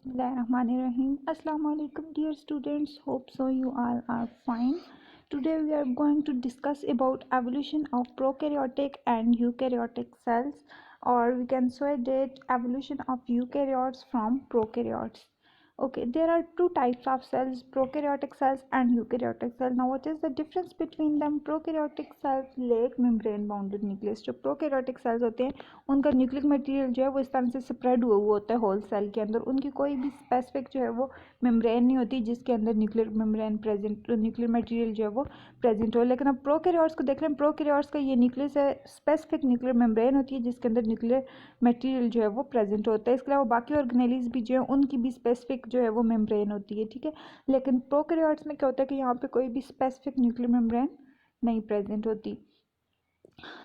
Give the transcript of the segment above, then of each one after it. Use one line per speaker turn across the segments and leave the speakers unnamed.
Bismillahirrahmanirrahim. Assalamu alaikum dear students. Hope so you all are fine. Today we are going to discuss about evolution of prokaryotic and eukaryotic cells, or we can say that evolution of eukaryotes from prokaryotes. Okay, there are two types of cells, prokaryotic cells and eukaryotic cells. Now what is the difference between them? Prokaryotic cells lack membrane bounded nucleus. जो prokaryotic cells होते हैं उनका nucleic material जो है वो इस तरह से स्प्रेड हुआ हुआ होता है होल सेल के अंदर, उनकी कोई भी स्पेसिफिक जो है वो मेम्ब्रेन नहीं होती जिसके अंदर nuclear membrane present, nuclear material जो है वो प्रेजेंट हो। लेकिन अब प्रोकैरियोट्स को देख रहे हैं, प्रोकैरियोट्स का ये न्यूक्लियस है, स्पेसिफिक न्यूक्लियर मेम्ब्रेन होती है जिसके अंदर न्यूक्लियर मटेरियल जो है वो प्रेजेंट होता है। इसके अलावा बाकी ऑर्गेनेलीज भी जो है उनकी भी स्पेसिफिक जो है वो मेम्ब्रेन होती है, ठीक है। लेकिन प्रोकैरियोट्स में क्या होता है कि यहाँ पे कोई भी स्पेसिफिक न्यूक्लियर मेम्ब्रेन नहीं प्रेजेंट होती।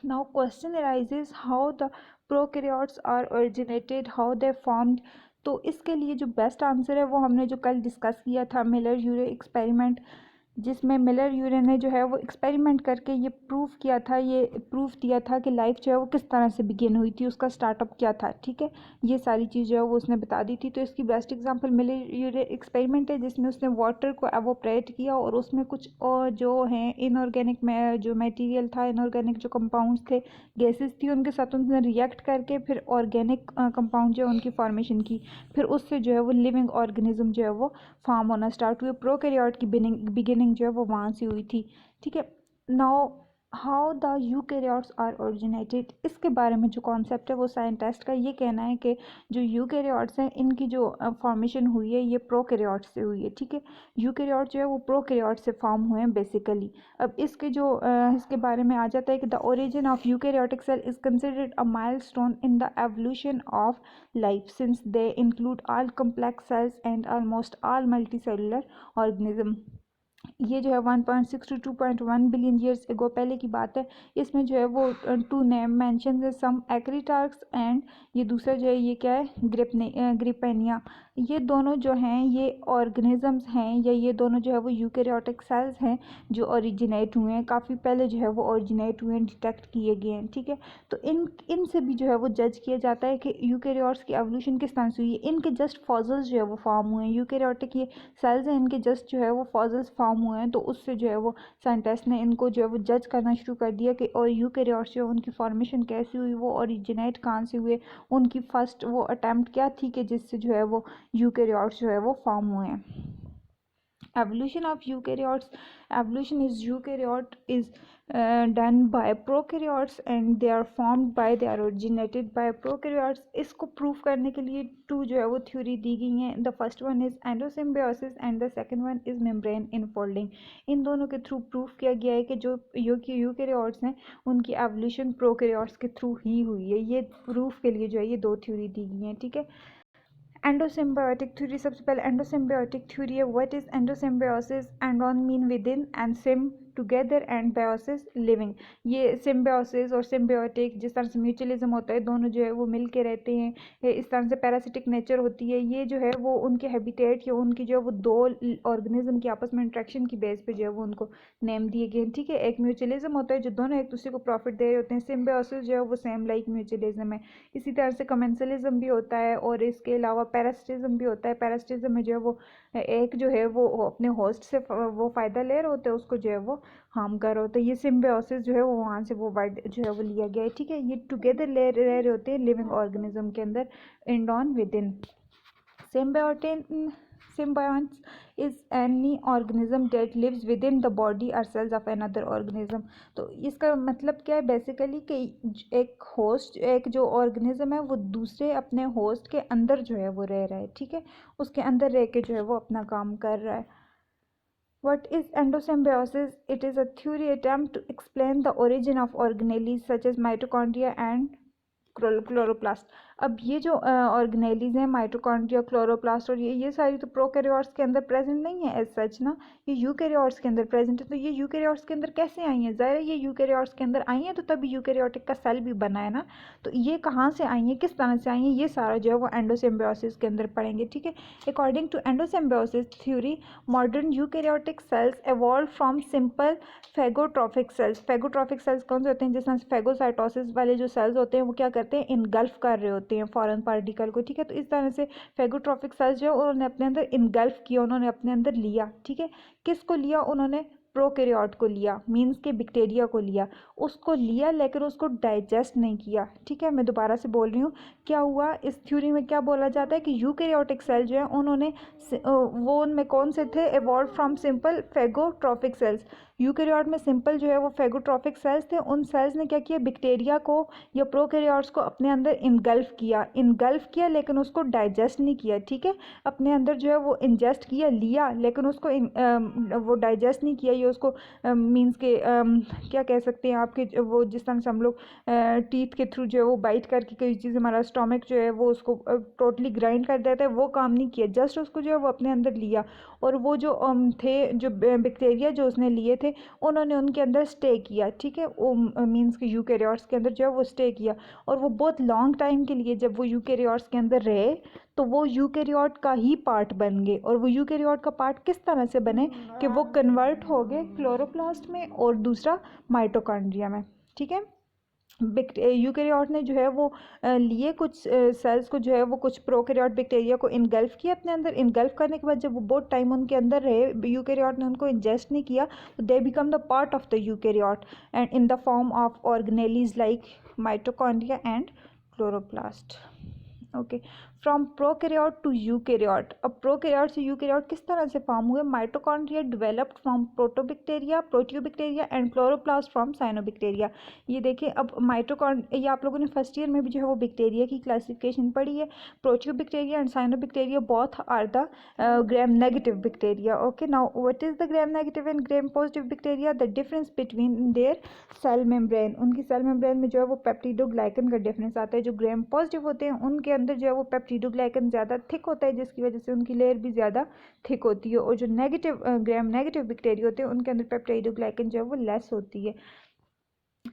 Now question arises how the prokaryotes are originated, how they formed। तो इसके लिए जो बेस्ट आंसर है वो हमने जो कल डिस्कस किया था, मिलर यूरे एक्सपेरिमेंट, जिसमें मिलर यूरे ने जो है वो एक्सपेरिमेंट करके ये प्रूफ किया था, ये प्रूफ दिया था कि लाइफ जो है वो किस तरह से बिगिन हुई थी, उसका स्टार्टअप क्या था, ठीक है। ये सारी चीज़ जो है वो उसने बता दी थी। तो इसकी बेस्ट एग्जांपल मिलर यूरे एक्सपेरिमेंट है जिसमें उसने वाटर को एवोपरेट किया और उसमें कुछ और जो हैं इनऑर्गेनिक में जो मटेरियल था, इनऑर्गेनिक जो कंपाउंड्स थे, गैसेस थी, उनके साथ उन्होंने रिएक्ट करके फिर ऑर्गेनिक कंपाउंड जो है उनकी फॉर्मेशन की। फिर उससे जो है वो लिविंग ऑर्गेनिज्म जो है वो फॉर्म होना स्टार्ट हुए। प्रोकैरियोट की बिगिनिंग जो है वो वहाँ से हुई थी, ठीक है। Now how the eukaryotes are originated, इसके बारे में जो कॉन्सेप्ट है वो साइंटिस्ट का ये कहना है कि जो यूकैरियोट्स हैं इनकी जो फॉर्मेशन हुई है ये प्रोकैरियोट से हुई है, ठीक है। यूकैरियोट जो है वो प्रोकैरियोट से फॉर्म हुए हैं बेसिकली। अब इसके जो इसके बारे में आ जाता है कि the origin of eukaryotic cell is considered a milestone in the evolution of life since they include all complex cells and almost all multicellular organism। ये जो है 1.6 to 2.1 बिलियन ईयर्स एगो पहले की बात है। इसमें जो है वो टू नेम मेंशन है, सम एक्रिटार्क्स एंड ये दूसरा जो है ये क्या है ग्रिपेनिया। ये दोनों जो हैं ये ऑर्गेनिजम्स हैं या ये दोनों जो है वो यूकैरियोटिक सेल्स हैं जो ओरिजिनेट हुए हैं, काफ़ी पहले जो है वो ओरिजिनेट हुए हैं, डिटेक्ट किए गए हैं, ठीक है। तो इनसे भी जो है वो जज किया जाता है कि यूकैरियोट्स की एवोल्यूशन किस तरह से हुई है। इनके जस्ट फॉसिल्स जो है वो फॉर्म हुए हैं, यूकैरियोटिक ये सेल्स हैं इनके जस्ट जो है वो फॉसिल्स फॉर्म हुए हैं। तो उससे जो है वो साइंटिस्ट ने इनको जो है वो जज करना शुरू कर दिया कि और यूकैरियोट्स जो उनकी फॉर्मेशन कैसी हुई, वो ओरिजिनेट कहाँ से हुए, उनकी फर्स्ट वो अटैम्प्ट क्या थी कि जिससे जो है वो यूकैरियोट्स जो है वो फॉर्म हुए हैं। Evolution of eukaryotes, evolution is eukaryot is done by prokaryotes and they are formed by, they are originated by prokaryotes। इसको प्रूव करने के लिए टू जो है वो थ्योरी दी गई हैं। The first one is endosymbiosis and the second one is membrane infolding. इन दोनों के थ्रू प्रूव किया गया है कि जो यूकैरियोट्स हैं उनकी एवोल्यूशन प्रोकैरियोट्स के थ्रू ही हुई है। ये प्रूफ के लिए जो है ये दो थ्योरी दी गई हैं, ठीक है। एंडोसिम्बायोटिक थ्योरी, सबसे पहले एंडोसिम्बायोटिक थ्योरी है। What is endosymbiosis? Endo mean within and sym together and biosis living. ये सिम्बायोसिस और सिम्बायोटिक जिस तरह से म्यूचुअलिज्म होता है, दोनों जो है वो मिल के रहते हैं, इस तरह से पैरासिटिक नेचर होती है। ये जो है वो उनके हैबिटेट या उनकी जो है वो दो ऑर्गेनिज्म की आपस में इंट्रैक्शन की बेस पे जो है वो उनको नेम दिए गए, ठीक है। एक म्यूचुअलिज्म होता है जो दोनों एक दूसरे को प्रॉफिट दे रहे होते हैं, सिम्बायोसिस जो है वो सेम लाइक म्यूचुअलिज्म है। इसी तरह से कमेंसलिज्म भी होता है और इसके अलावा पैरासिटिज्म भी होता है। पैरासिटिज्म में जो है वो एक जो है वो अपने होस्ट से वो फ़ायदा ले रहे होते हैं, उसको जो है वो हार्म कर रहे होते हैं। ये सिम्बायोसिस जो है वो वहाँ से वो वर्ड जो है वो लिया गया है, ठीक है। ये टुगेदर रह रहे होते हैं लिविंग ऑर्गेनिज्म के अंदर, and on with in. Symbionts is any organism that lives within the body or cells of another organism। तो इसका मतलब क्या है बेसिकली कि एक होस्ट, एक जो ऑर्गेनिज्म है वो दूसरे अपने होस्ट के अंदर जो है वो रह रहा है, ठीक है, उसके अंदर रह के जो है वो अपना काम कर रहा है। What is endosymbiosis? It is a theory attempt to explain the origin of organelles such as mitochondria and chloroplast. अब ये जो ऑर्गेनेलीज हैं, माइटोकॉन्ड्रिया, क्लोरोप्लास्ट और ये सारी तो प्रोकैरियोट्स के अंदर प्रेजेंट नहीं है एज सच ना, ये यूकैरियोट्स के अंदर प्रेजेंट है। तो ये यूकैरियोट्स के अंदर कैसे आई हैं? ज़ाहिर है ये यूकैरियोट्स के अंदर आई हैं तो तभी यूकैरियोटिक का सेल भी बना है ना। तो ये कहाँ से आई हैं, किस तरह से आई हैं, ये सारा जो है वो एंडोसिम्बायोसिस के अंदर पढ़ेंगे, ठीक है। According to endosymbiosis theory, modern eukaryotic cells evolve from simple phagotrophic cells. Phagotrophic cells कौन से होते हैं? जिस तरह से फेगोसाइटोसिस वाले जो सेल्स होते हैं वो क्या करते हैं, इनगल्फ कर रहे होते होते हैं फॉरेन पार्टिकल को, ठीक है। तो इस तरह से फेगोट्रॉफिक सेल्स जो है उन्होंने अपने अंदर इनगल्फ किया, उन्होंने अपने अंदर लिया, ठीक है। किसको लिया उन्होंने? प्रोकैरियोट को लिया, मीन्स के बैक्टीरिया को लिया, उसको लिया लेकिन उसको डाइजेस्ट नहीं किया, ठीक है। मैं दोबारा से बोल रही हूँ, क्या हुआ इस थ्योरी में, क्या बोला जाता है कि यूकैरियोटिक सेल जो है उन्होंने वो उनमें कौन से थे? Evolve from simple phagotrophic cells. Eukaryote में सिंपल जो है वो फेगोट्रॉफिक सेल्स थे, उन सेल्स ने क्या किया? बैक्टीरिया को या प्रोकैरियोट्स को अपने अंदर इनगल्फ किया लेकिन उसको डाइजेस्ट नहीं किया, ठीक है। अपने अंदर जो है वो इंजेस्ट किया, लिया, लेकिन उसको वो डाइजेस्ट नहीं किया, ये उसको मीन्स के क्या कह सकते हैं आपके वो जिस तरह से हम लोग टीथ के थ्रू जो है वो बाइट करके कोई चीज़ हमारा स्टोमक जो है वो उसको टोटली ग्राइंड कर देता है, वो काम नहीं किया, जस्ट उसको जो है वो अपने अंदर लिया। और वो जो थे जो बैक्टीरिया जो उसने लिए थे उन्होंने उनके अंदर स्टे किया, ठीक है। वो मीन्स के यूकैरियोट्स के अंदर जो है वो स्टे किया, और वो बहुत लॉन्ग टाइम के लिए जब वो यूकैरियोट्स के अंदर रहे तो वो यूकैरियोट का ही पार्ट बन गए। और वो यूकैरियोट का पार्ट किस तरह से बने कि वो कन्वर्ट हो गए क्लोरोप्लास्ट में और दूसरा माइटोकॉन्ड्रिया में, ठीक है। यूकैरियोट ने जो है वो लिए कुछ सेल्स को जो है वो कुछ प्रोकैरियोट बैक्टीरिया को इनगल्फ किया अपने अंदर। इनगल्फ करने के बाद जब वो बहुत टाइम उनके अंदर रहे, यूकैरियोट ने उनको इंजेस्ट नहीं किया, तो they become the part of the eukaryote and in the form of organelles like mitochondria and chloroplast. Okay, from prokaryote to eukaryote. अब प्रोकैरियोट से यूकैरियोट किस तरह से फॉर्म हुए? Mitochondria developed from proteobacteria and chloroplast from cyanobacteria. ये देखिए, अब ये आप लोगों ने फर्स्ट ईयर में भी जो है वो बैक्टीरिया की क्लासिफिकेशन पढ़ी है। Proteobacteria and cyanobacteria both are the gram negative bacteria. Okay, now what is the gram negative and gram positive bacteria? The difference between their cell membrane. उनकी सेल मेम्ब्रेन में जो है वो पेप्टिडोग्लाइकन का difference आता है। जो ग्राम पॉजिटिव होते हैं उनके अंदर जो है वो पेप्टिडोग्लाइकन ज़्यादा थिक होता है, जिसकी वजह से उनकी लेयर भी ज़्यादा थिक होती है। और जो ग्राम नेगेटिव बैक्टीरिया होते हैं उनके अंदर पेप्टिडोग्लाइकन जो है वो लेस होती है।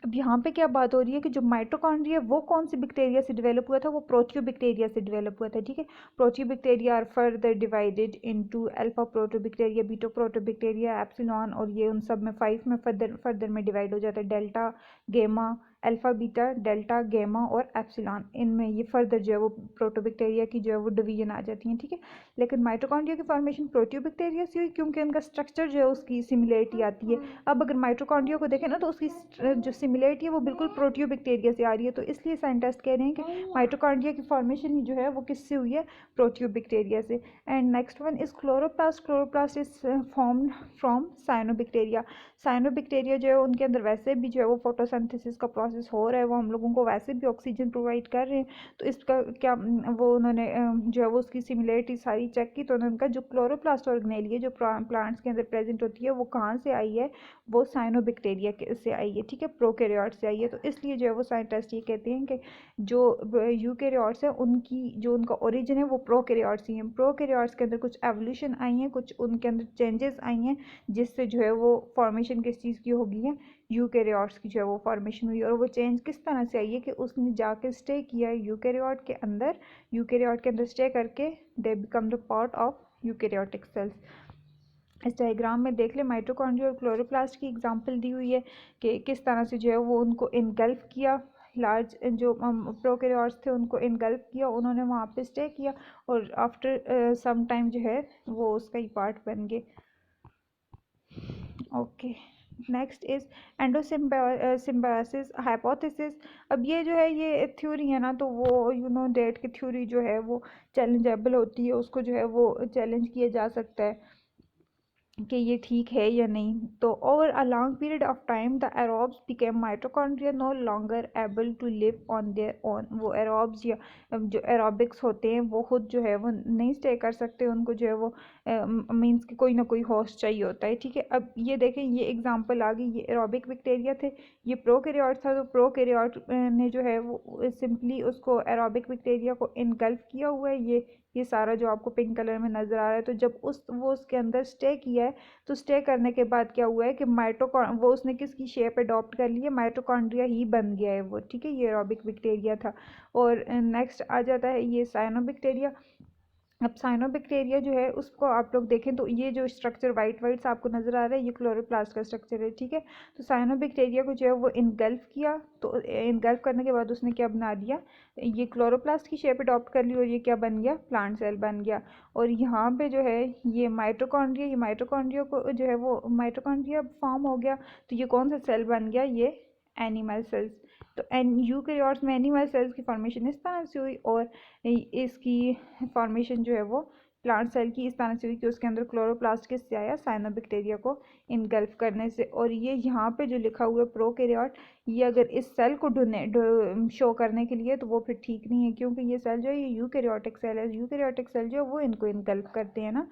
अब यहाँ पे क्या बात हो रही है कि जो माइटोकॉन्ड्रिया वो कौन सी बैक्टीरिया से डेवलप हुआ था? वो प्रोटियोबैक्टीरिया से डेवलप हुआ था, ठीक है। Proteobacteria are further divided into alpha proteobacteria, beta proteobacteria, epsilon, और ये उन सब में 5 में फर्दर में डिवाइड हो जाता है। डेल्टा, गेमा, अल्फा, बीटा, डेल्टा, गेमा और एप्सिलॉन, इनमें ये फर्दर जो है वो प्रोटोबैक्टीरिया की जो है वो डिवीजन आ जाती है, ठीक है। लेकिन माइटोकॉन्ड्रिया की फॉर्मेशन प्रोटियोबैक्टीरिया से हुई क्योंकि उनका स्ट्रक्चर जो है उसकी सिमिलरिटी आती है। अब अगर माइटोकॉन्ड्रिया को देखें ना तो उसकी जो सिमिलरिटी है वो बिल्कुल प्रोटियोबैक्टीरिया से आ रही है, तो इसलिए साइंटिस्ट कह रहे हैं कि माइटोकॉन्ड्रिया की फॉर्मेशन जो है वो किससे हुई है? प्रोटियोबैक्टीरिया से। And next one is chloroplast. Chloroplast is formed from cyanobacteria. Cyanobacteria जो है उनके अंदर वैसे भी जो है वो फोटोसिंथेसिस का प्रोसेस हो रहा है, वो हम लोगों को वैसे भी ऑक्सीजन प्रोवाइड कर रहे हैं। तो इसका क्या वो उन्होंने जो है वो उसकी सिमिलरिटी सारी चेक की, तो उन्होंने कहा जो क्लोरोप्लास्ट ऑर्गेनेली जो प्लांट्स के अंदर प्रेजेंट होती है वो कहाँ से आई है? वो साइनोबैक्टीरिया से आई है, ठीक है, प्रोकैरियोट से आई है। तो इसलिए जो है वो साइंटिस्ट ये कहते हैं कि जो यूकैरियोट्स है उनकी जो उनका ओरिजिन है वो प्रोकैरियोट्स ही हैं। प्रोकैरियोट्स के अंदर कुछ एवोल्यूशन आई है, कुछ उनके अंदर चेंजेस आई हैं, जिससे जो है वो फॉर्मेशन किस चीज़ की होगी है? यूकैरियोट्स की जो है वो फॉर्मेशन हुई। और वो चेंज किस तरह से आई है कि उसने जाके स्टे किया यूकैरियोट के अंदर स्टे करके दे become the part of eukaryotic sales. इस डायग्राम में देख ले, माइटोकॉन्ड्रिया और क्लोरोप्लास्ट की एग्जांपल दी हुई है कि किस तरह से जो है वो उनको इनगल्फ किया। लार्ज जो प्रोकैरियोट्स थे उनको इनगल्फ किया, उन्होंने वहाँ पे स्टे किया और आफ्टर सम टाइम जो है वो उसका ही पार्ट बन गए। Okay, next is endosymbiosis hypothesis. अब ये जो है ये थ्योरी है ना, तो वो डेट की थ्योरी जो है वो चैलेंजेबल होती है, उसको जो है वो चैलेंज किया जा सकता है कि ये ठीक है या नहीं। तो over a long period of time the aerobes became mitochondria no longer able to live on their own. वो एरोब्स या जो एरोबिक्स होते हैं वो खुद जो है वो नहीं स्टे कर सकते, उनको जो है वो मीन्स कि कोई ना कोई होस्ट चाहिए होता है, ठीक है। अब ये देखें, ये एग्जांपल आ गई, ये एरोबिक बैक्टीरिया थे, ये प्रोकैरियोट था। तो प्रोकैरियोट ने जो है वो सिंपली उसको एरोबिक बैक्टीरिया को इनगल्फ किया हुआ है। ये सारा जो आपको पिंक कलर में नज़र आ रहा है, तो जब वो उसके अंदर स्टे किया है, तो स्टे करने के बाद क्या हुआ है कि वो उसने किसकी शेप अडॉप्ट कर ली है? माइटोकॉन्ड्रिया ही बन गया है वो, ठीक है। ये एरोबिक बैक्टीरिया था। और नेक्स्ट आ जाता है ये साइनोबैक्टीरिया। अब साइनोबैक्टीरिया जो है उसको आप लोग देखें तो ये जो स्ट्रक्चर वाइट वाइट आपको नज़र आ रहा है ये क्लोरोप्लास्ट का स्ट्रक्चर है, ठीक है। तो साइनोबैक्टीरिया को जो है वो इनगल्फ किया, तो इनगल्फ करने के बाद उसने क्या बना दिया, ये क्लोरोप्लास्ट की शेप अडॉप्ट कर ली और ये क्या बन गया, प्लांट सेल बन गया। और यहाँ पे जो है ये माइटोकॉन्ड्रिया, ये माइटोकॉन्ड्रिया को जो है वो माइटोकॉन्ड्रिया फॉर्म हो गया, तो ये कौन सा सेल बन गया, ये एनिमल सेल्स। तो यूकैरियोट्स में एनिमल सेल्स की फॉर्मेशन इस तरह से हुई और इसकी फॉर्मेशन जो है वो प्लांट सेल की इस तरह से हुई कि उसके अंदर क्लोरोप्लास्ट किससे आया, साइनोबैक्टीरिया को इनगल्फ करने से। और ये यहाँ पे जो लिखा हुआ है प्रोकैरियोट, ये अगर इस सेल को ढूंढने शो करने के लिए तो वो फिर ठीक नहीं है, क्योंकि ये सेल जो है ये यूकैरियोटिक सेल है। यूकैरियोटिक सेल जो है वो इनको इनगल्फ करते हैं ना,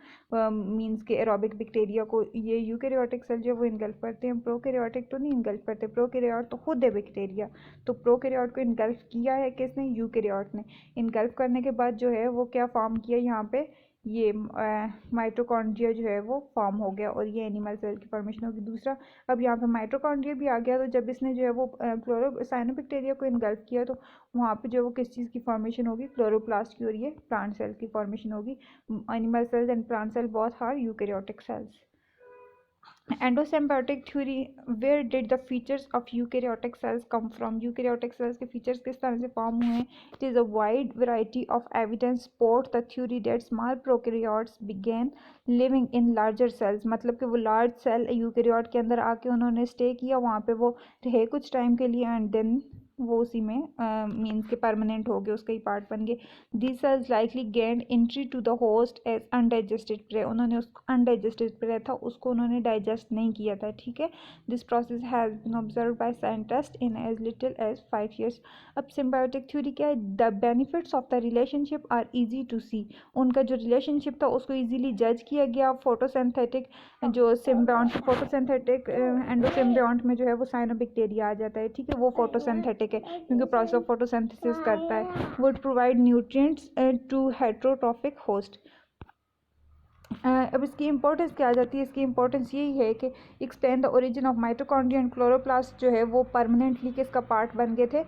मींस के एरोबिक बैक्टीरिया को ये यूकैरियोटिक सेल जो है वो इनगल्फ करते हैं, प्रोकैरियोटिक तो नहीं इनगल्फ करते। प्रोकैरियोट तो खुद है बैक्टीरिया, तो प्रोकैरियोट को इनगल्फ किया है किसने, यूकैरियोट ने। इनगल्फ करने के बाद जो है वो क्या फॉर्म किया, यहाँ पे ये माइटोकॉन्ड्रिया जो है वो फॉर्म हो गया और ये एनिमल सेल की फॉर्मेशन होगी। दूसरा, अब यहाँ पे माइटोकॉन्ड्रिया भी आ गया, तो जब इसने जो है वो साइनोबैक्टीरिया को इनगल्फ किया तो वहाँ पे जो है वो किस चीज़ की फॉर्मेशन होगी, क्लोरोप्लास्ट की, और ये प्लांट सेल की फॉर्मेशन होगी। Animal cells and plant cell both are eukaryotic cells. Endosymbiotic theory, where did the features of eukaryotic cells come from, eukaryotic cells के फीचर्स किस तरह से फॉर्म हुए हैं। It is a wide variety of evidence support the theory that small prokaryotes began living in larger cells, मतलब कि वो large cell eukaryote के अंदर आके उन्होंने स्टे किया, वहाँ पे वो रहे कुछ टाइम के लिए एंड देन वो उसी में मीन्स के परमानेंट हो गए, उसका ही पार्ट बन गए। This cells likely gained entry to the host as undigested prey, उन्होंने उसको अनडाइजेस्टेड प्रे था उसको उन्होंने डाइजेस्ट नहीं किया था, ठीक है। This process has been observe by scientist in as little as 5 years। अब सिम्बायोटिक थ्योरी क्या है, the benefits of the relationship are easy to see, उनका जो रिलेशनशिप था उसको ईजिली जज किया गया। फोटोसिंथेटिक जो सिम्बायोंट, फोटोसिंथेटिक एंडोसिम्बायोंट में जो है वो साइनोबैक्टीरिया आ जाता है, ठीक है, वो फोटोसिंथेटिक है क्योंकि प्रोसेस ऑफ फोटोसिंथेसिस करता है। Would provide nutrients to heterotrophic host. अब इसकी इंपॉर्टेंस क्या आ जाती है, इसकी इंपॉर्टेंस यही है कि explain the origin of mitochondria and chloroplast जो है वो परमानेंटली किसका पार्ट बन गए थे,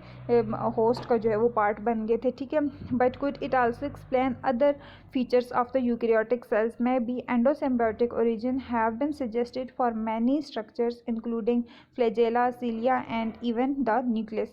होस्ट का जो है वो पार्ट बन गए थे, ठीक है। But could it also explain other features of the eukaryotic cells may be endosymbiotic origin have been suggested for many structures including flagella, cilia and even the nucleus।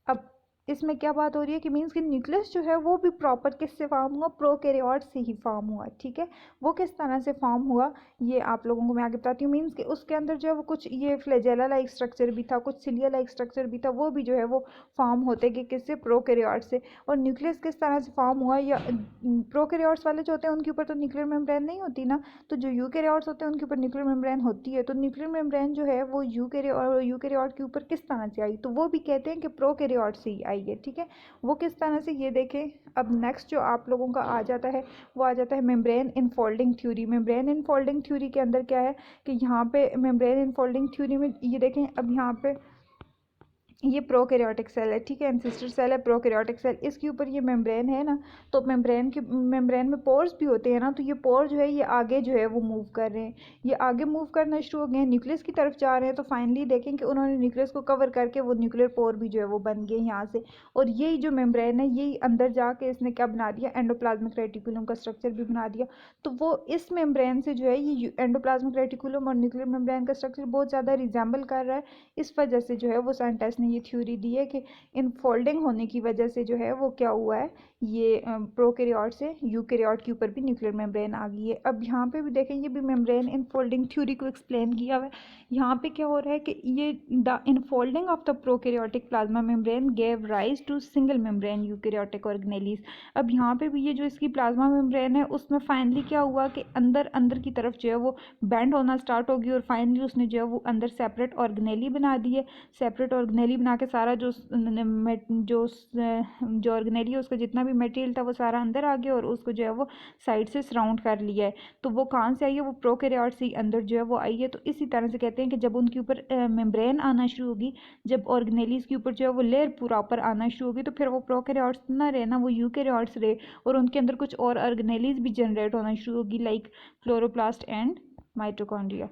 अब इसमें क्या बात हो रही है कि मीन्स कि न्यूक्लियस जो है वो भी प्रॉपर किससे फॉर्म हुआ, प्रोकैरियोट से ही फॉर्म हुआ, ठीक है। वो किस तरह से फॉर्म हुआ ये आप लोगों को मैं आगे बताती हूँ। मीन्स कि उसके अंदर जो है वो कुछ ये फ्लैजेला लाइक स्ट्रक्चर भी था, कुछ सिलिया लाइक स्ट्रक्चर भी था, वो भी जो है वो फॉर्म होते कि किससे, प्रोकैरियोट से। और न्यूक्लियस किस तरह से फॉर्म हुआ, या प्रोकैरियोट्स वाले जो होते हैं उनके ऊपर तो न्यूक्लियर मेम्ब्रेन नहीं होती ना, तो जो यूकैरियोट्स होते हैं उनके ऊपर न्यूक्लियर मेम्ब्रेन होती है। तो न्यूक्लियर मेम्ब्रेन जो है वो यूकैरियोट के ऊपर किस तरह से आई, तो वो भी कहते हैं कि प्रोकैरियोट से ही आई है, ठीक है। वो किस तरह से ये देखें। अब नेक्स्ट जो आप लोगों का आ जाता है वो आ जाता है membrane infolding theory. Membrane infolding theory के अंदर क्या है कि यहाँ पे मेम्ब्रेन इनफोल्डिंग थ्योरी में ये देखें, अब यहाँ पे ये प्रोकैरियोटिक सेल है, ठीक है, एंसिस्टर सेल है प्रोकैरियोटिक सेल, इसके ऊपर ये मेम्ब्रेन है ना, तो मेम्ब्रेन में पोर्स भी होते हैं ना, तो ये पोर जो है ये आगे जो है वो मूव कर रहे हैं, ये आगे मूव करना शुरू हो गए हैं, न्यूक्लियस की तरफ जा रहे हैं। तो फाइनली देखें कि उन्होंने न्यूक्लियस को कवर करके वो न्यूक्लियर पोर भी जो है वो बन गए यहाँ से। और यही जो मेम्ब्रेन है यही अंदर जाके इसने क्या बना दिया, एंडोप्लाज्मिक रेटिकुलम का स्ट्रक्चर भी बना दिया। तो वो इस मेम्ब्रेन से जो है ये एंडोप्लाज्मिक रेटिकुलम और न्यूक्लियर मेम्ब्रेन का स्ट्रक्चर बहुत ज़्यादा रिजेंबल कर रहा है। इस वजह से जो है वो साइंटिस्ट ने ये थ्योरी दी है कि इनफोल्डिंग होने की वजह से जो है वो क्या हुआ है, ये प्रोकैरियोट से यूकैरियोट के ऊपर भी न्यूक्लियर मेम्ब्रेन आ गई है। अब यहाँ पे भी देखें, ये भी मेम्ब्रेन इनफोल्डिंग थ्योरी को एक्सप्लेन किया हुआ है। यहाँ पे क्या हो रहा है कि ये the infolding of the prokaryotic plasma membrane gave rise to single membrane eukaryotic organelles. अब यहाँ पे भी ये जो इसकी प्लाज्मा मेम्ब्रेन है उसमें फाइनली क्या हुआ कि अंदर अंदर की तरफ जो है वो बेंड होना स्टार्ट होगी और फाइनली उसने जो है वो अंदर सेपरेट ऑर्गेनेली बना दी है। सेपरेट ऑर्गेनेली बना के सारा जो ऑर्गेनेली है उसका जितना भी मटेरियल था वो सारा अंदर आ गया और उसको जो है वो साइड से सराउंड कर लिया है। तो वो कहाँ से आई है, वो प्रोकैरियोट से अंदर जो है वो आई है। तो इसी तरह से कहते हैं कि जब उनके ऊपर मेम्ब्रेन आना शुरू होगी, जब ऑर्गेनेलीज के ऊपर जो है वो लेयर पूरा ऊपर आना शुरू होगी, तो फिर वो प्रोकैरियोट्स ना रहे ना, वो यूकैरियोट्स रहे और उनके अंदर कुछ और ऑर्गेनेलीज भी जनरेट होना शुरू होगी like chloroplast and mitochondria.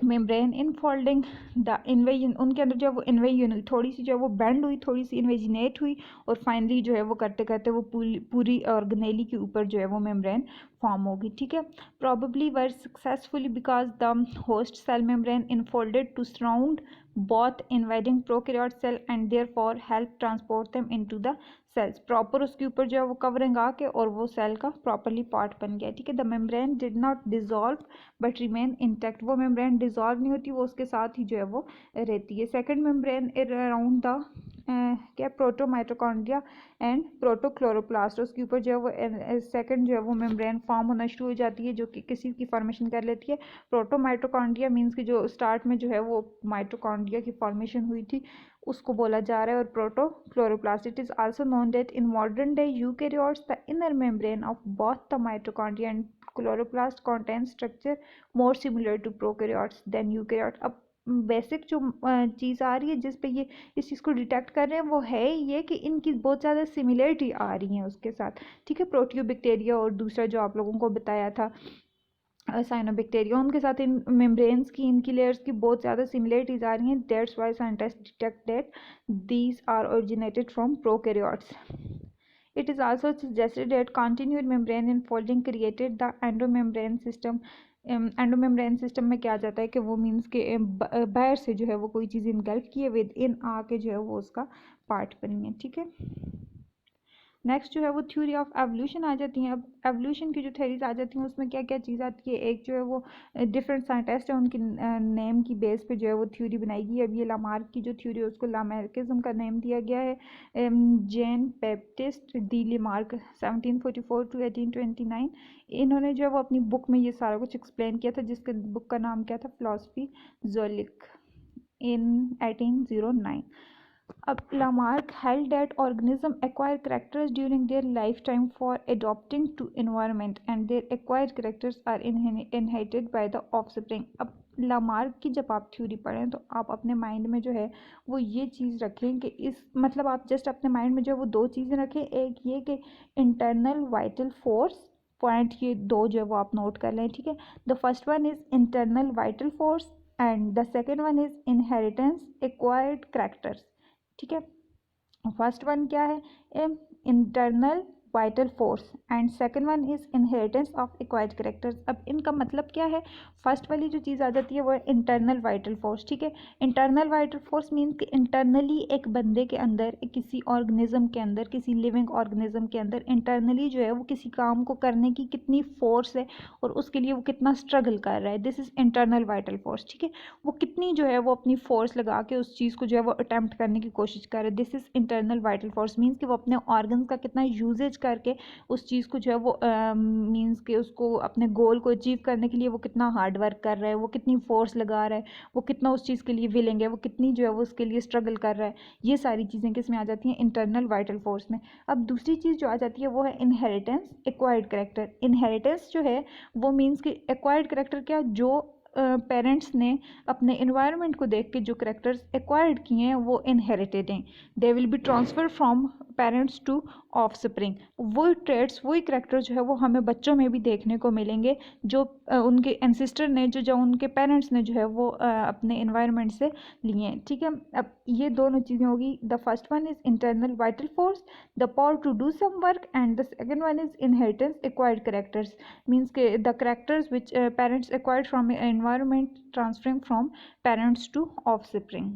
Membrane infolding the invasion, उनके अंदर जो है वो इन्वेजन हुई, थोड़ी सी जो है वो बेंड हुई, थोड़ी सी इन्वेजिनेट हुई, और फाइनली जो है वो करते करते वो पूरी ऑर्गेनेली के ऊपर जो है वो मेम्ब्रेन फॉर्म होगी। ठीक है, probably were successfully because the host cell membrane infolded to surround both invading prokaryote cell and therefore help transport them into the cells। Proper उसके ऊपर जो है वो कवरिंग आके और वो सेल का प्रॉपरली पार्ट बन गया। ठीक है, the membrane did not dissolve but remain intact, वो मेम्ब्रेन डिजॉल्व नहीं होती, वो उसके साथ ही जो है वो रहती है। सेकंड मेम्ब्रेन अराउंड द क्या प्रोटोमाइटोकॉन्ड्रिया एंड प्रोटोक्लोरोप्लास्ट, उसके ऊपर जो है वो सेकंड जो है वो मेम्ब्रेन फॉर्म होना शुरू हो जाती है जो कि किसी की फॉर्मेशन कर लेती है। प्रोटोमाइटोकॉन्ड्रिया मीन्स कि जो स्टार्ट में जो है वो माइटोकॉन्ड्रिया की फॉर्मेशन हुई थी उसको बोला जा रहा है, और protochloroplast. It is also known that in modern day eukaryotes the inner membrane of both the mitochondria and chloroplast contain structure more similar to prokaryotes than eukaryote. अब बेसिक जो चीज़ आ रही है जिस पे ये इस चीज़ को डिटेक्ट कर रहे हैं वो है ये कि इनकी बहुत ज़्यादा सिमिलरिटी आ रही है उसके साथ। ठीक है, प्रोटियोबैक्टीरिया और दूसरा जो आप लोगों को बताया था साइनोबैक्टीरिया, उनके साथ इन मेम्ब्रेन्स की, इनकी लेयर्स की बहुत ज़्यादा सिमिलरिटीज आ रही हैं। That's why scientist detect that these are originated from prokaryotes. It is also suggested that continued membrane enfolding created the endomembrane system। Endomembrane system में क्या जाता है कि वो मीन्स के बाहर से जो है वो कोई चीज़ इनगल्फ की है, विद इन आके जो है वो उसका पार्ट बनी है। ठीक है, नेक्स्ट जो है वो थ्योरी ऑफ एवोल्यूशन आ जाती है। अब एवोल्यूशन की जो थ्योरीज आ जाती हैं उसमें क्या क्या चीज़ आती है, एक जो है वो डिफरेंट साइंटिस्ट है उनकी नेम की बेस पे जो है वो थ्योरी बनाई गई है। अब ये लामार्क की जो थ्योरी है उसको लामार्किज्म का नेम दिया गया है। जेन बैप्टिस्ट डी लामार्क 1744 to 1829, इन्होंने जो है वो अपनी बुक में ये सारा कुछ एक्सप्लेन किया था, जिसके बुक का नाम क्या था, फिलॉसफी ज़ोलिक, इन 1809। अब Lamarck held that organisms acquire characters during their lifetime for adapting to environment and their acquired characters are inherited by the offspring। अब लामार्क की जब आप थ्योरी पढ़ें तो आप अपने माइंड में जो है वो ये चीज़ रखें कि इस मतलब आप जस्ट अपने माइंड में जो है वो दो चीज़ें रखें, एक ये कि इंटरनल वाइटल फोर्स, पॉइंट ये दो जो है वो आप नोट कर लें। ठीक है, the first one is internal vital force and the second one is inheritance acquired characters. ठीक है, फर्स्ट वन क्या है, internal vital force and second one is inheritance of acquired characters. अब इनका मतलब क्या है, फर्स्ट वाली जो चीज़ आ जाती है वो है इंटरनल वाइटल फोर्स। ठीक है, इंटरनल वाइटल फोर्स मीन्स कि इंटरनली एक बंदे के अंदर, किसी ऑर्गेनिज्म के अंदर, किसी लिविंग ऑर्गेनिज्म के अंदर इंटरनली जो है वो किसी काम को करने की कितनी फोर्स है और उसके लिए वो कितना स्ट्रगल कर रहा है, this is internal vital force. ठीक है, वो कितनी जो है वो अपनी फोर्स लगा के उस चीज़ को जो है वो अटैम्प्ट करने की कोशिश कर रहा है, this is internal vital force. Means कि वो अपने ऑर्गन्स का कितना यूजेज करके उस चीज़ को जो है वो मीन्स कि उसको अपने गोल को अचीव करने के लिए वो कितना हार्ड वर्क कर रहा है, वो कितनी फोर्स लगा रहा है, वो कितना उस चीज़ के लिए विलिंग है, वो कितनी जो है वो उसके लिए स्ट्रगल कर रहा है। ये सारी चीज़ें किस में आ जाती हैं, इंटरनल वाइटल फोर्स में। अब दूसरी चीज़ जो आ जाती है वो है इनहेरिटेंस एक्वायर्ड करेक्टर। इनहेरिटेंस जो है वो मीन्स कि एक्वायर्ड करेक्टर क्या, जो पेरेंट्स ने अपने इन्वायरमेंट को देख के जो करेक्टर्स एक्वायर्ड किए हैं वो इनहेरिटेड हैं, they will be transfer from parents to offspring. वही ट्रेड्स, वही करेक्टर जो है वो हमें बच्चों में भी देखने को मिलेंगे जो उनके एंसिस्टर ने, जो उनके पेरेंट्स ने जो है वो अपने इन्वायरमेंट से लिए हैं। ठीक है, अब ये दोनों चीज़ें होगी, the first one is internal vital force, the power to do some work, and the second one is inheritance acquired characters, means के the characters which parents acquired from environment transferring from parents to offspring।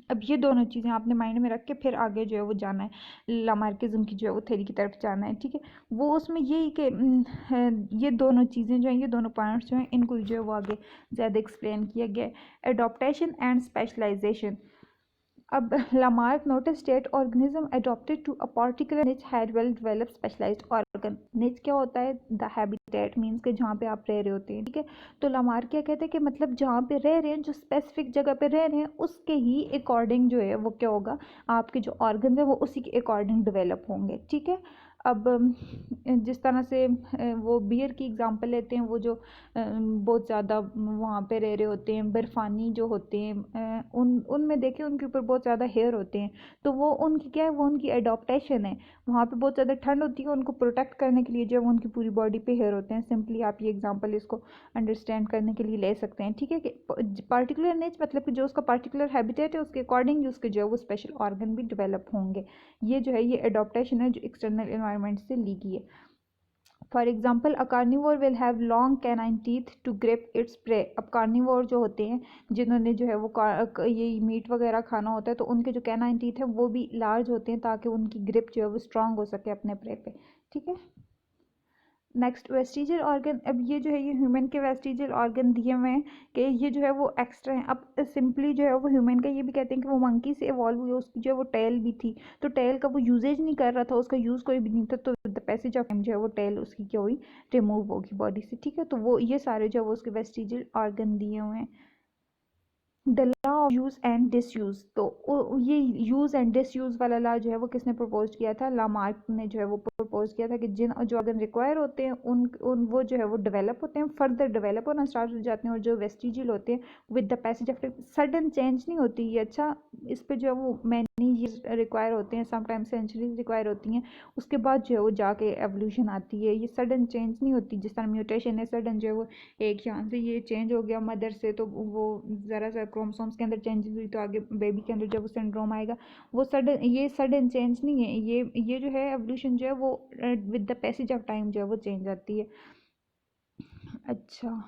अब ये दोनों चीज़ें आपने mind में रख के फिर आगे जो है वो जाना है, लामार्किज्म की जो है वो थ्योरी की तरफ जाना है। ठीक है, वो उसमें यही कि ये दोनों चीज़ें जो हैं, ये दोनों पॉइंट्स जो हैं, इनको जो है वो आगे ज़्यादा एक्सप्लेन किया गया है। Adaptation and specialization. अब Lamarck notice that organism adapted to a particular niche had well developed specialized organ. Niche क्या होता है, द हैबिटेट, मीन्स के जहाँ पे आप रह रहे होते हैं। ठीक है, तो लामार्क क्या कहते हैं कि मतलब जहाँ पे रह रहे हैं, जो स्पेसिफिक जगह पे रह रहे हैं उसके ही अकॉर्डिंग जो है वो क्या होगा, आपके जो ऑर्गन है वो उसी के अकॉर्डिंग डेवलप होंगे। ठीक है, अब जिस तरह से वो बियर की एग्जांपल लेते हैं, वो जो बहुत ज़्यादा वहाँ पे रह रहे होते हैं, बर्फ़ानी जो होते हैं, उनमें देखें उनके ऊपर बहुत ज़्यादा हेयर होते हैं, तो वो उनकी क्या है, वो उनकी एडॉप्टेशन है। वहाँ पे बहुत ज़्यादा ठंड होती है, उनको प्रोटेक्ट करने के लिए जो है उनकी पूरी बॉडी पे हेयर होते हैं। सिंपली आप ये एग्जांपल इसको अंडरस्टैंड करने के लिए ले सकते हैं, ठीक है। कि पार्टिकुलर नेच मतलब कि जो उसका पार्टिकुलर हैबिटेट है उसके अकॉर्डिंग उसके जो है वो स्पेशल ऑर्गन भी डेवलप होंगे। ये जो है ये एडॉप्टेशन है जो एक्सटर्नल इन्वायरमेंट से ली गई है। For example a carnivore will have long canine teeth to grip its prey. अब कार्निवोर जो होते हैं जिन्होंने जो है वो ये मीट वगैरह खाना होता है, तो उनके जो कैनाइन टीथ है वो भी लार्ज होते हैं ताकि उनकी ग्रिप जो है वो स्ट्रांग हो सके अपने प्रे पे, ठीक है। Next vestigial organ. अब ये जो है ये ह्यूमन के वेस्टिजियल ऑर्गन दिए हुए हैं कि ये जो है वो एक्स्ट्रा हैं। अब सिंपली जो है वो ह्यूमन का ये भी कहते हैं कि वो मंकी से इवॉल्व हुई, उसकी जो है वो टेल भी थी, तो टेल का वो यूजेज नहीं कर रहा था, उसका यूज़ कोई भी नहीं था, तो द पैसेज ऑफ टाइम जो है वो टेल उसकी क्या हुई, रिमूव होगी बॉडी से, ठीक है। तो वो ये सारे जो है वो उसके वेस्टिजियल ऑर्गन दिए हुए हैं। The law of use and disuse. तो ये यूज़ एंड डिसयूज़ वाला लॉ जो है वो किसने प्रपोज किया था, लामार्क ने जो है वो प्रपोज किया था कि जिन जो ऑर्गन रिक्वायर होते हैं उन वो जो है वो डेवलप होते हैं, फर्दर डेवलप होना स्टार्ट हो जाते हैं, और जो वेस्टिजियल होते हैं with the passage of time sudden change नहीं होती ये। अच्छा, इस पे जो है वो मैनी ईयर्स रिक्वायर होते हैं, समटाइम्स सेंचुरीज रिक्वायर होती हैं, उसके बाद जो है वो जाके एवोल्यूशन आती है। ये सडन चेंज नहीं होती, जिस तरह म्यूटेशन है सडन जो है वो एक यहाँ से ये चेंज हो गया मदर से, तो वो ज़रा सा क्रोमोसोम्स के अंदर चेंजेस हुई तो आगे बेबी के अंदर जब वो सिंड्रोम आएगा, वो सडन, ये सडन चेंज नहीं है। ये जो है एवोल्यूशन जो है वो with the passage of time जो है वो चेंज आती है। अच्छा,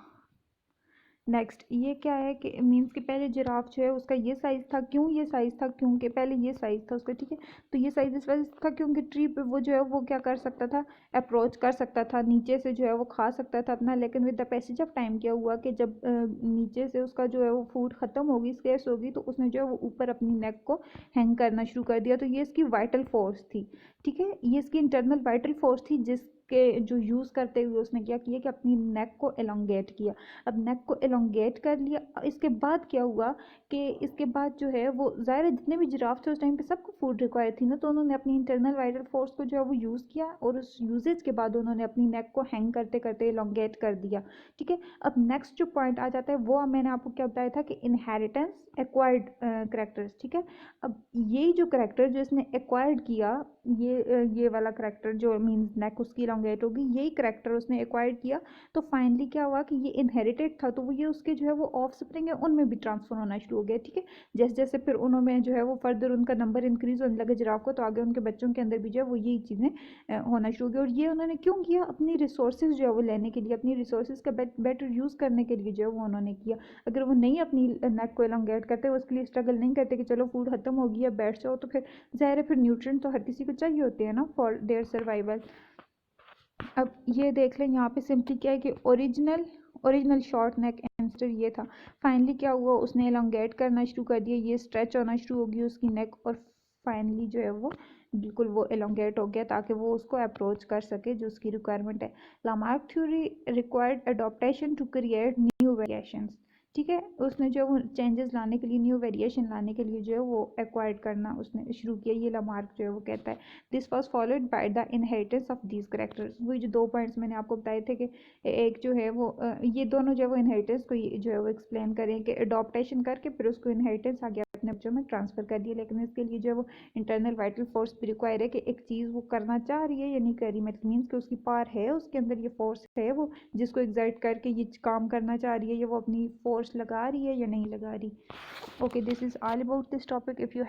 नेक्स्ट ये क्या है कि मीन्स कि पहले जिराफ जो है उसका ये साइज़ था। क्यों ये साइज़ था, क्योंकि पहले ये साइज़ था उसका, ठीक है। तो ये साइज़ इस वजह से था क्योंकि ट्री पे वो जो है वो क्या कर सकता था, अप्रोच कर सकता था, नीचे से जो है वो खा सकता था अपना। लेकिन with the passage of time क्या हुआ कि जब नीचे से उसका जो है वो फूड ख़त्म होगी, स्केर्स होगी, तो उसने जो है वो ऊपर अपनी नेक को हैंग करना शुरू कर दिया। तो ये इसकी वाइटल फोर्स थी, ठीक है। ये इसकी इंटरनल वाइटल फोर्स थी जिसके जो यूज़ करते हुए उसने क्या किया कि अपनी नेक को एलोंगेट किया। अब नेक को एलोंगेट कर लिया, इसके बाद क्या हुआ कि इसके बाद जो है वो ज़ाहिर है जितने भी जिराफ थे उस टाइम पे सबको फूड रिक्वायर थी ना, तो उन्होंने अपनी इंटरनल वाइटल फोर्स को जो है वो यूज़ किया, और उस यूजेज के बाद उन्होंने अपनी नेक को हैंग करते करते एलोंगेट कर दिया, ठीक है। अब नेक्स्ट जो पॉइंट आ जाता है वो मैंने आपको क्या बताया था कि इनहेरिटेंस एक्वायर्ड करेक्टर्स, ठीक है। अब यही जो करेक्टर जो इसने एक्वायर्ड किया, ये वाला करेक्टर जो मीन्स नेक उसकी एलोंगेट होगी, यही करेक्टर उसने एक्वायर्ड किया, तो फाइनली क्या हुआ कि ये इनहेरिटेड था, तो वो ये उसके जो है वो ऑफ स्प्रिंग है उनमें भी ट्रांसफर होना शुरू हो गया, ठीक है। जैसे जैसे फिर उनमें जो है वो फर्दर उनका नंबर इंक्रीज होने लगा जिराफ को, तो आगे उनके बच्चों के अंदर भी जो है वो यही चीज़ें होना शुरू हो गई। और ये उन्होंने क्यों किया, अपनी रिसोर्सेज जो है वो लेने के लिए, अपनी रिसोर्सेज का बेटर यूज़ करने के लिए जो है वो उन्होंने किया। अगर वो नहीं अपनी नेक को एलोंगेट करते, उसके लिए स्ट्रगल नहीं करते कि चलो फूड खत्म हो गया बैठ जाओ, तो फिर ज़ाहिर है फिर न्यूट्रिएंट तो हर किसी को चाहिए होते हैं ना फॉर देयर सर्वाइवल। अब ये देख लें यहाँ पे सिंपली क्या है कि ओरिजिनल शॉर्ट नेक एंस्टर ये था। फाइनली क्या हुआ, उसने एलोंगेट करना शुरू कर दिया, ये स्ट्रेच होना शुरू हो गई उसकी नेक, और फाइनली जो है वो बिल्कुल वो एलोंगेट हो गया ताकि वो उसको अप्रोच कर सके जो उसकी रिक्वायरमेंट है। Lamarck theory required adaptation to create new variations, ठीक है। उसने जो वो चेंजेस लाने के लिए, न्यू वेरिएशन लाने के लिए जो है वो एक्वायर्ड करना उसने शुरू किया, ये लामार्क जो है वो कहता है। This was followed by the inheritance of these characters. वही जो दो पॉइंट्स मैंने आपको बताए थे कि एक जो है वो ये दोनों जो है वो इनहेरिटेंस को जो है वो एक्सप्लेन करें कि अडॉप्टेशन करके फिर उसको इनहेरिटेंस आगे अपने बच्चों में ट्रांसफर कर दिया। लेकिन इसके लिए जो है वो इंटरनल वाइटल फोर्स भी रिक्वायर है कि एक चीज़ वो करना चाह रही है या नहीं कर रही, मतलब मीन्स कि उसकी पावर है, उसके अंदर ये फोर्स है वो जिसको एग्जर्ट करके ये काम करना चाह रही है, या वो अपनी फोर्स लगा रही है या नहीं लगा रही। Okay, this is all about this topic. If you